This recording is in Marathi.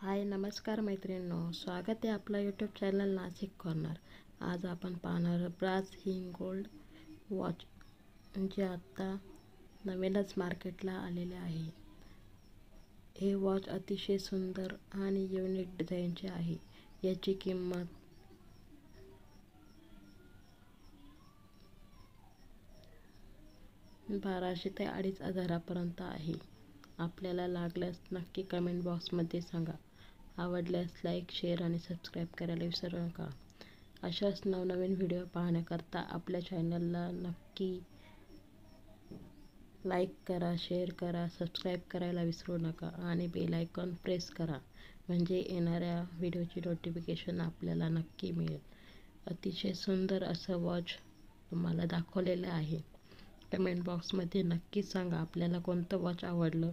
हाय नमस्कार मैत्रिणींनो, स्वागत आहे आपलं यूट्यूब चॅनल नाशिक कॉर्नर. आज आपण पाहणार ब्रास हिंग गोल्ड वॉच, जे आत्ता नवीनच मार्केटला आलेले आहे. हे वॉच अतिशय सुंदर आणि युनिक डिझाईनचे आहे. याची किंमत 1200 ते 2500 आहे. आपल्याला लागल्यास नक्की कमेंट बॉक्समध्ये सांगा. आवडल्यास लाईक, शेअर आणि सबस्क्राईब करायला विसरू नका. अशाच नवनवीन व्हिडिओ पाहण्याकरता आपल्या चॅनलला नक्की लाईक करा, शेअर करा, सबस्क्राईब करायला विसरू नका आणि बेल आयकॉन प्रेस करा, म्हणजे येणाऱ्या व्हिडिओची नोटिफिकेशन आपल्याला नक्की मिळेल. अतिशय सुंदर असं वॉच तुम्हाला दाखवलेलं आहे. कमेंट बॉक्समध्ये नक्की सांगा आपल्याला कोणतं वॉच आवडलं.